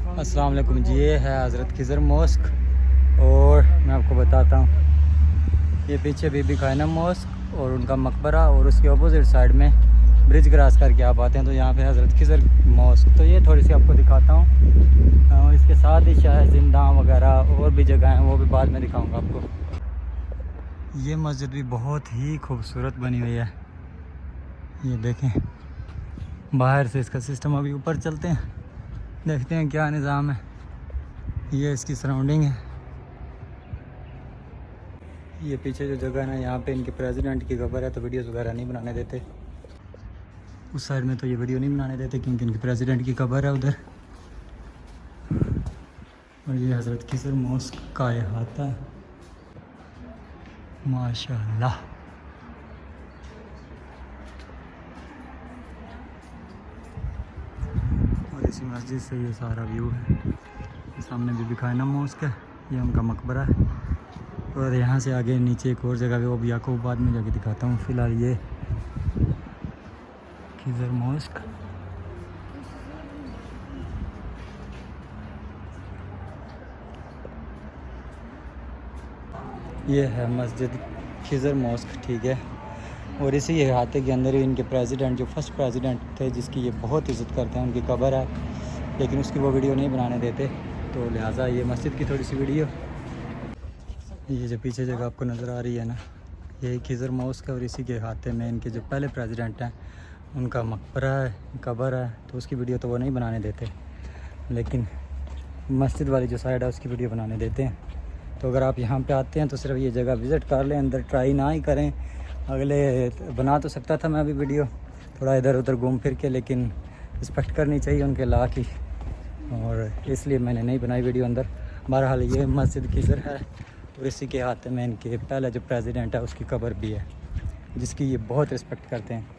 अस्सलाम वालेकुम जी, ये है हज़रत खिज़र मॉस्क। और मैं आपको बताता हूँ, ये पीछे बीबी खाना मॉस्क और उनका मकबरा, और उसके अपोजिट साइड में ब्रिज क्रॉस करके आप आते हैं तो यहाँ पे हज़रत खिज़र मॉस्क। तो ये थोड़ी सी आपको दिखाता हूँ। इसके साथ ही शायद जिंदा वगैरह और भी जगह हैं, वो भी बाद में दिखाऊँगा आपको। ये मस्जिद भी बहुत ही खूबसूरत बनी हुई है, ये देखें। बाहर से इसका सिस्टम, अभी ऊपर चलते हैं देखते हैं क्या निज़ाम है। ये इसकी सराउंडिंग है। ये पीछे जो जगह है ना, यहाँ पे इनके प्रेसिडेंट की खबर है तो वीडियोस वगैरह नहीं बनाने देते। उस साइड में तो ये वीडियो नहीं बनाने देते क्योंकि इनके प्रेसिडेंट की खबर है उधर। और ये हज़रत खिज़र मॉस्क का अहाता है, माशाल्लाह। और इसी मस्जिद से ये सारा व्यू है। सामने बीबी खाना मॉस्क है, ये उनका मकबरा है। और यहाँ से आगे नीचे एक और जगह है, वो भी आपको बाद में जाके दिखाता हूँ। फ़िलहाल ये खिज़र मॉस्क। ये है मस्जिद खिज़र मॉस्क, ठीक है। और इसी अहाते के अंदर ही इनके प्रेसिडेंट, जो फर्स्ट प्रेसिडेंट थे जिसकी ये बहुत इज़्ज़त करते हैं, उनकी कब्र है, लेकिन उसकी वो वीडियो नहीं बनाने देते, तो लिहाजा ये मस्जिद की थोड़ी सी वीडियो। ये जो पीछे जगह आपको नज़र आ रही है ना, ये खिज़र मॉस्क है। और इसी के अहाते में इनके जो पहले प्रेसिडेंट हैं उनका मकबरा है, कब्र है, तो उसकी वीडियो तो वो नहीं बनाने देते, लेकिन मस्जिद वाली जो साइड है उसकी वीडियो बनाने देते हैं। तो अगर आप यहाँ पे आते हैं तो सिर्फ ये जगह विज़िट कर लें, अंदर ट्राई ना ही करें। अगले बना तो सकता था मैं अभी वीडियो थोड़ा इधर उधर घूम फिर के, लेकिन रिस्पेक्ट करनी चाहिए उनके ला की, और इसलिए मैंने नहीं बनाई वीडियो अंदर। बहरहाल ये मस्जिद खिज़र है और इसी के हाथ में इनके पहला जो प्रेसिडेंट है उसकी कब्र भी है, जिसकी ये बहुत रिस्पेक्ट करते हैं।